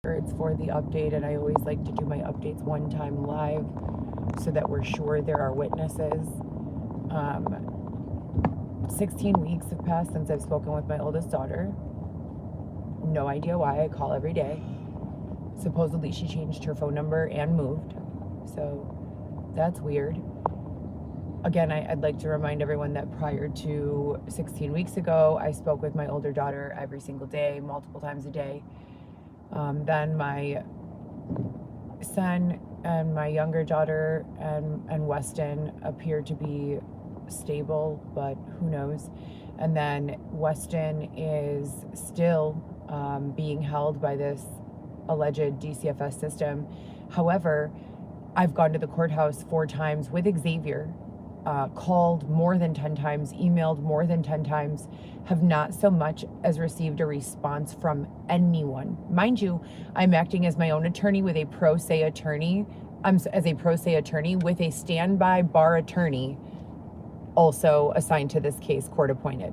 It's for the update, and I always like to do my updates one time live so that we're sure there are witnesses. 16 weeks have passed since I've spoken with my oldest daughter. No idea why. I call every day. Supposedly she changed her phone number and moved, so that's weird. Again, I'd like to remind everyone that prior to 16 weeks ago, I spoke with my older daughter every single day, multiple times a day. Then my son and my younger daughter and Weston appear to be stable, but who knows. And then Weston is still being held by this alleged DCFS system. However, I've gone to the courthouse 4 times with Xavier, called more than 10 times, emailed more than 10 times, have not so much as received a response from anyone. Mind you, I'm acting as my own attorney with a pro se attorney. As a pro se attorney with a standby bar attorney also assigned to this case, court appointed.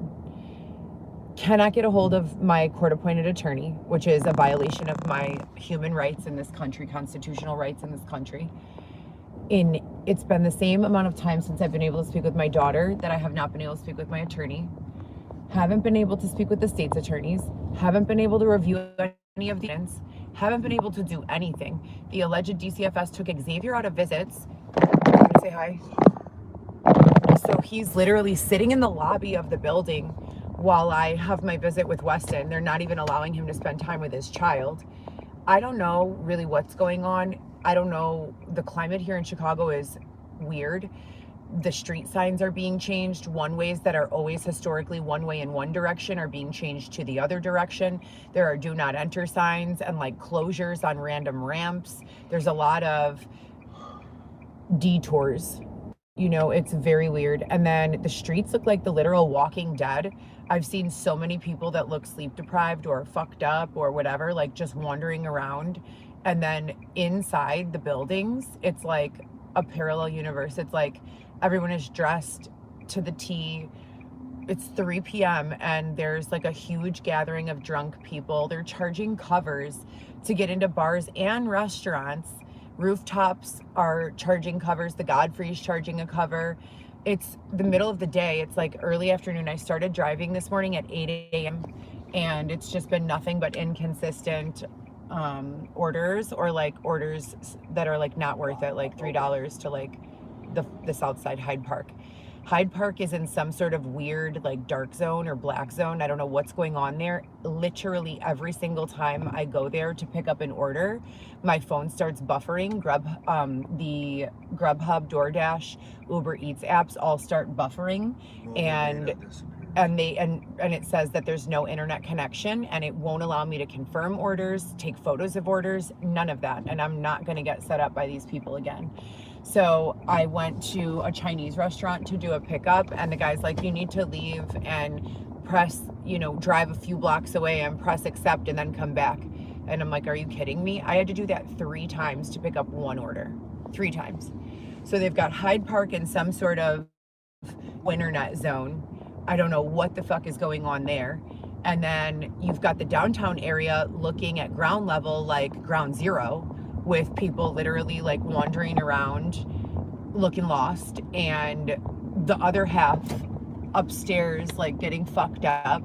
Cannot get a hold of my court appointed attorney, which is a violation of my human rights in this country, constitutional rights in this country. It's been the same amount of time since I've been able to speak with my daughter that I have not been able to speak with my attorney. Haven't been able to speak with the state's attorneys. Haven't been able to review any of the evidence. Haven't been able to do anything. The alleged DCFS took Xavier out of visits. I'm gonna say hi. So he's literally sitting in the lobby of the building while I have my visit with Weston. They're not even allowing him to spend time with his child. I don't know really what's going on. I don't know. The climate here in Chicago is weird. The street signs are being changed. One-ways that are always historically one way in one direction are being changed to the other direction. There are do not enter signs and like closures on random ramps. There's a lot of detours. You know, it's very weird. And then the streets look like the literal Walking Dead. I've seen so many people that look sleep deprived or fucked up or whatever, like just wandering around. And then inside the buildings, it's like a parallel universe. It's like everyone is dressed to the T. It's 3 p.m. and there's like a huge gathering of drunk people. They're charging covers to get into bars and restaurants. Rooftops are charging covers. The Godfrey's charging a cover. It's the middle of the day. It's like early afternoon. I started driving this morning at 8 a.m. and it's just been nothing but inconsistent orders, or like orders that are like not worth it, like $3 to like the South Side Hyde Park. Hyde Park is in some sort of weird like dark zone or black zone. I don't know what's going on there. Literally every single time I go there to pick up an order, my phone starts buffering. The Grubhub, DoorDash, Uber Eats apps all start buffering, and it says that there's no internet connection and it won't allow me to confirm orders, take photos of orders, none of that. And I'm not going to get set up by these people again. So I went to a Chinese restaurant to do a pickup, and the guy's like, you need to leave and press, drive a few blocks away and press accept and then come back. And I'm like, are you kidding me? I had to do that 3 times to pick up one order. 3 times. So they've got Hyde Park in some sort of internet zone. I don't know what the fuck is going on there. And then you've got the downtown area looking at ground level like ground zero, with people literally like wandering around looking lost, and the other half upstairs like getting fucked up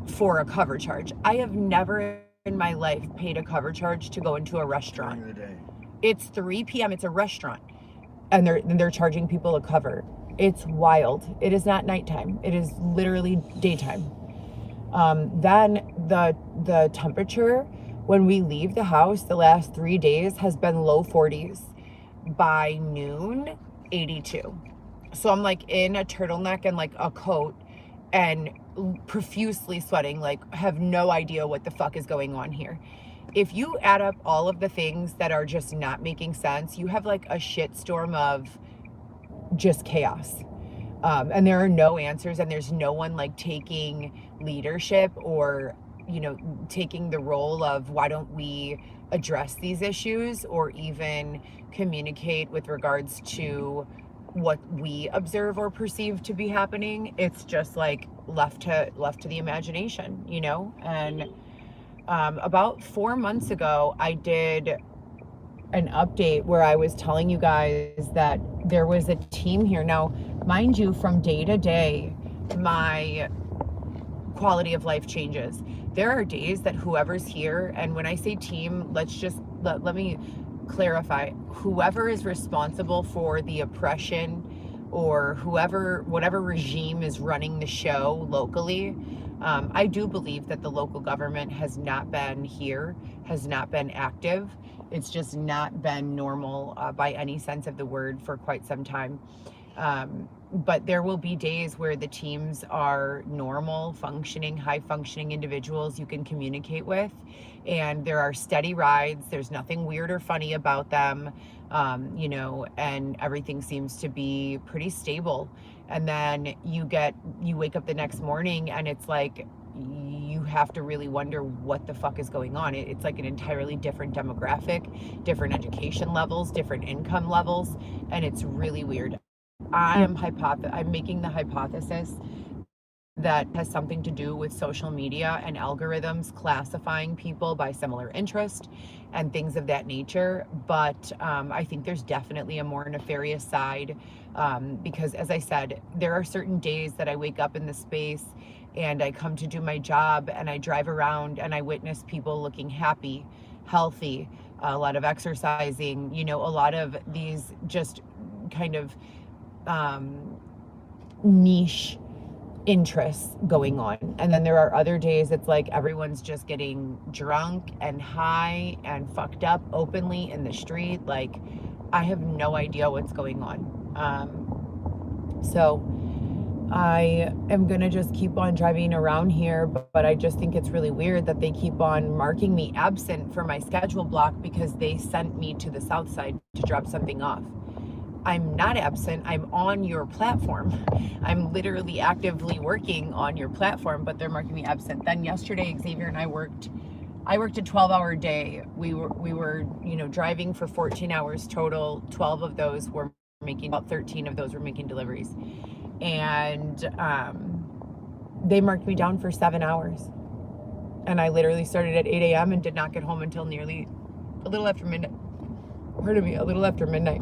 for a cover charge. I have never in my life paid a cover charge to go into a restaurant. It's 3 p.m. It's a restaurant and they're charging people a cover. It's wild. It is not nighttime. It is literally daytime. Then the temperature when we leave the house the last 3 days has been low 40s. By noon, 82. So I'm like in a turtleneck and like a coat and profusely sweating, like have no idea what the fuck is going on here. If you add up all of the things that are just not making sense, you have like a shitstorm of just chaos. And there are no answers, and there's no one like taking leadership or taking the role of why don't we address these issues or even communicate with regards to what we observe or perceive to be happening. It's just like left to the imagination, and About 4 months ago, I did an update where I was telling you guys that there was a team here. Now, mind you, from day to day, my quality of life changes. There are days that whoever's here, and when I say team, let me clarify, whoever is responsible for the oppression or whatever regime is running the show locally, I do believe that the local government has not been here, has not been active. It's just not been normal by any sense of the word for quite some time. But there will be days where the teams are normal, functioning, high functioning individuals you can communicate with. And there are steady rides. There's nothing weird or funny about them, and everything seems to be pretty stable. And then you wake up the next morning and it's like, you have to really wonder what the fuck is going on. It's like an entirely different demographic, different education levels, different income levels, and it's really weird. I'm making the hypothesis that has something to do with social media and algorithms classifying people by similar interest and things of that nature. But I think there's definitely a more nefarious side, because, as I said, there are certain days that I wake up in the space and I come to do my job and I drive around and I witness people looking happy, healthy, a lot of exercising, a lot of these just kind of niche interests going on. And then there are other days it's like everyone's just getting drunk and high and fucked up openly in the street. Like, I have no idea what's going on. So I am gonna just keep on driving around here, but I just think it's really weird that they keep on marking me absent for my schedule block because they sent me to the south side to drop something off. I'm not absent. I'm on your platform. I'm literally actively working on your platform, but they're marking me absent. Then yesterday, Xavier and I worked a 12-hour day. We were, driving for 14 hours total. 12 of those were about 13 of those were making deliveries. And they marked me down for 7 hours. And I literally started at 8 a.m. and did not get home until nearly a little after midnight. A little after midnight.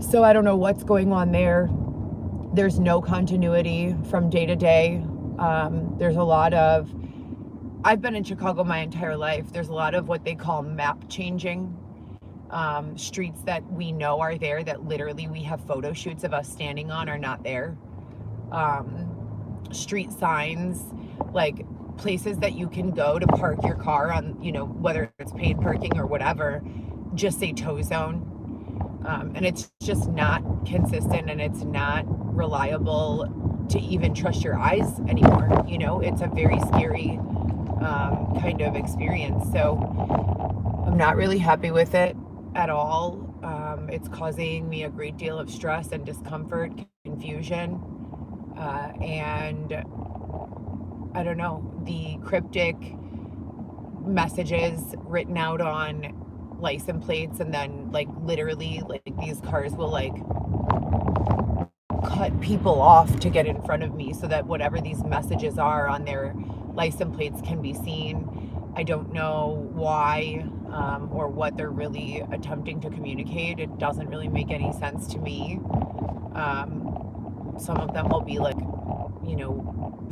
So I don't know what's going on there. There's no continuity from day to day. There's a lot of, I've been in Chicago my entire life. There's a lot of what they call map changing. Streets that we know are there that literally we have photo shoots of us standing on are not there. Street signs, like places that you can go to park your car on, whether it's paid parking or whatever, just say tow zone. And it's just not consistent and it's not reliable to even trust your eyes anymore. It's a very scary kind of experience. So I'm not really happy with it at all. It's causing me a great deal of stress and discomfort, confusion, and I don't know, the cryptic messages written out on license plates, and then literally these cars will cut people off to get in front of me so that whatever these messages are on their license plates can be seen. I don't know why or what they're really attempting to communicate. It doesn't really make any sense to me. Some of them will be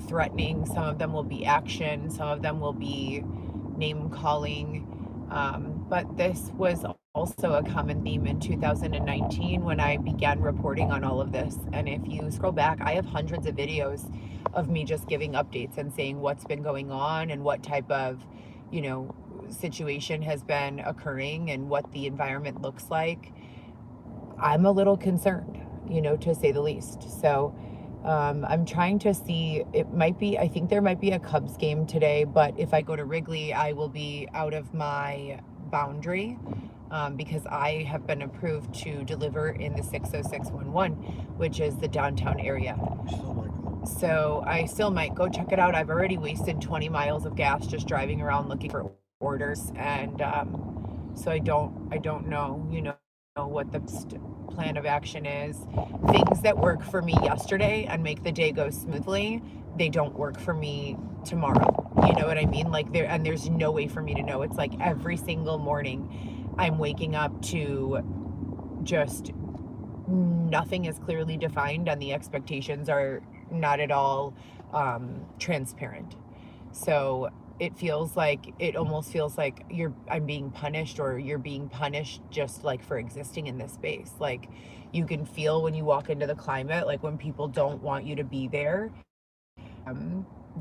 threatening, some of them will be action, some of them will be name calling. But this was also a common theme in 2019 when I began reporting on all of this. And if you scroll back, I have hundreds of videos of me just giving updates and saying what's been going on and what type of, situation has been occurring and what the environment looks like. I'm a little concerned, to say the least. So I'm trying to see, I think there might be a Cubs game today, but if I go to Wrigley, I will be out of my boundary because I have been approved to deliver in the 60611, which is the downtown area. So I still might go check it out. I've already wasted 20 miles of gas just driving around looking for orders, and so I don't know, what the plan of action is. Things that work for me yesterday and make the day go smoothly, they don't work for me tomorrow. You know what I mean? Like there's no way for me to know. It's like every single morning I'm waking up to just nothing is clearly defined, and the expectations are not at all transparent. So it almost feels like I'm being punished, or you're being punished just like for existing in this space. Like, you can feel when you walk into the climate, like when people don't want you to be there.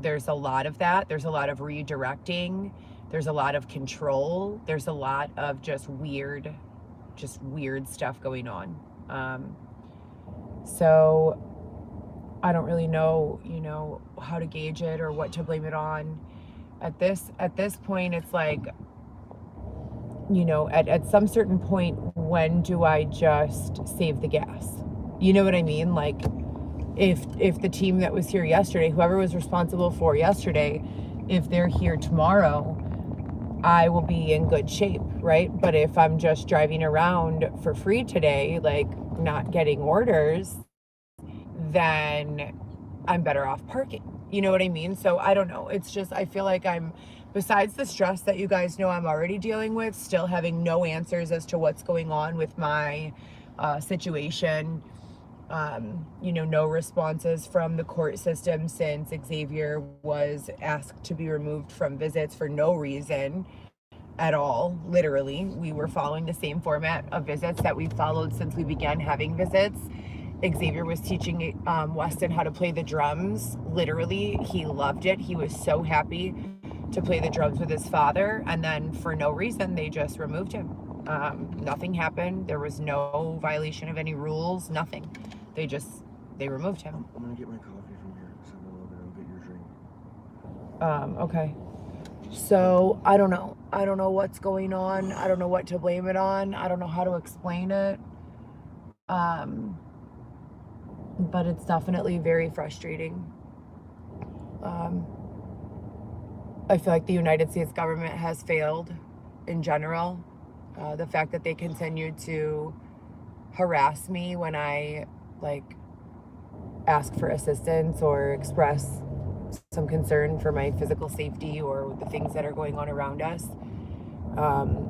There's a lot of that. There's a lot of redirecting. There's a lot of control. There's a lot of just weird stuff going on. So I don't really know, how to gauge it or what to blame it on. At this point, it's like, at some certain point, when do I just save the gas? You know what I mean? Like, if the team that was here yesterday, whoever was responsible for yesterday, if they're here tomorrow, I will be in good shape, right? But if I'm just driving around for free today, like not getting orders, then I'm better off parking. You know what I mean? So I don't know. It's just, I feel like besides the stress that you guys know I'm already dealing with, still having no answers as to what's going on with my situation. No responses from the court system since Xavier was asked to be removed from visits for no reason at all. Literally, we were following the same format of visits that we've followed since we began having visits. Xavier was teaching Weston how to play the drums. Literally, he loved it. He was so happy to play the drums with his father, and then for no reason they just removed him. Nothing happened. There was no violation of any rules, nothing. They removed him. I'm gonna get my coffee from here, so I'll get your drink. Okay. So I don't know what's going on. I don't know what to blame it on. I don't know how to explain it. But it's definitely very frustrating. I feel like the United States government has failed in general. The fact that they continue to harass me when I ask for assistance or express some concern for my physical safety or the things that are going on around us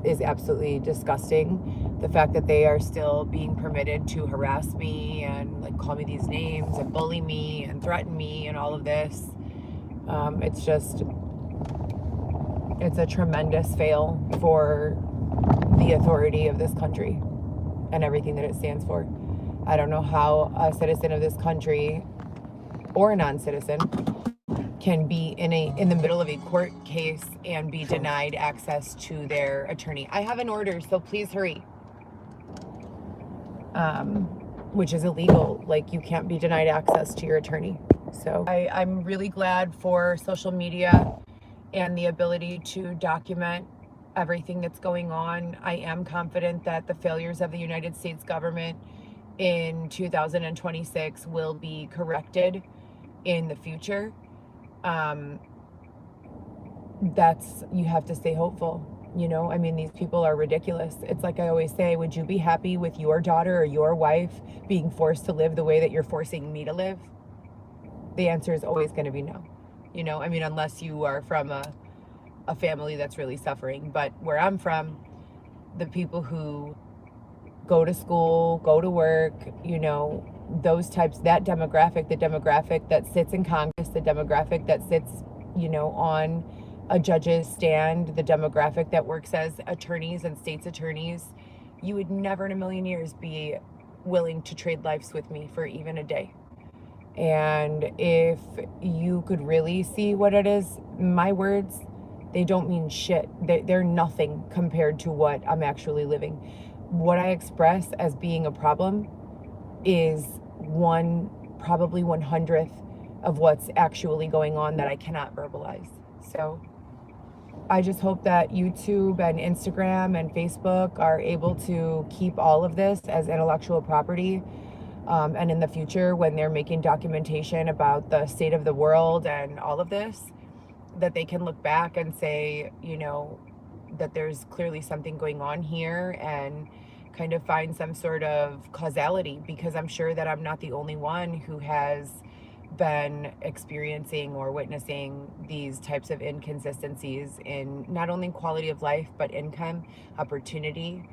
is absolutely disgusting. The fact that they are still being permitted to harass me and call me these names and bully me and threaten me and all of this, it's a tremendous fail for the authority of this country and everything that it stands for. I don't know how a citizen of this country or a non-citizen can be in the middle of a court case and be denied access to their attorney. I have an order, so please hurry. Which is illegal. You can't be denied access to your attorney. So I'm really glad for social media and the ability to document everything that's going on. I am confident that the failures of the United States government in 2026 will be corrected in the future. You have to stay hopeful. These people are ridiculous. It's like I always say, would you be happy with your daughter or your wife being forced to live the way that you're forcing me to live? The answer is always going to be no. Unless you are from a family that's really suffering. But where I'm from, the people who go to school, go to work, those types, that demographic, the demographic that sits in Congress, the demographic that sits, on a judge's stand, the demographic that works as attorneys and state's attorneys, you would never in a million years be willing to trade lives with me for even a day. And if you could really see what it is, my words, they don't mean shit. They're nothing compared to what I'm actually living. What I express as being a problem is probably 1/100th of what's actually going on that I cannot verbalize. So I just hope that YouTube and Instagram and Facebook are able to keep all of this as intellectual property. And in the future, when they're making documentation about the state of the world and all of this, that they can look back and say, that there's clearly something going on here, and kind of find some sort of causality, because I'm sure that I'm not the only one who has been experiencing or witnessing these types of inconsistencies in not only quality of life, but income, opportunity,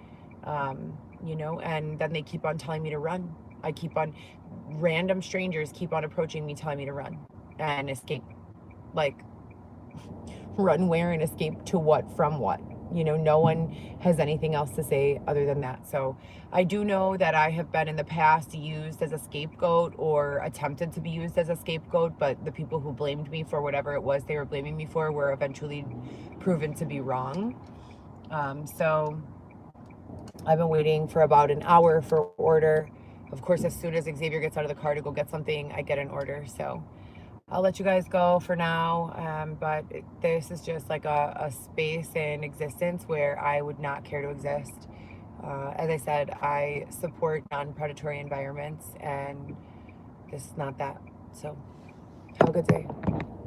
you know, and then they keep on telling me to run. Random strangers keep on approaching me telling me to run and escape. Like, run where and escape to what from what? You know, no one has anything else to say other than that. So I do know that I have been in the past used as a scapegoat or attempted to be used as a scapegoat, but the people who blamed me for whatever it was they were blaming me for were eventually proven to be wrong. So I've been waiting for about an hour for order. Of course, as soon as Xavier gets out of the car to go get something, I get an order. So I'll let you guys go for now, but this is just like a space in existence where I would not care to exist. As I said, I support non-predatory environments, and this is not that. So have a good day.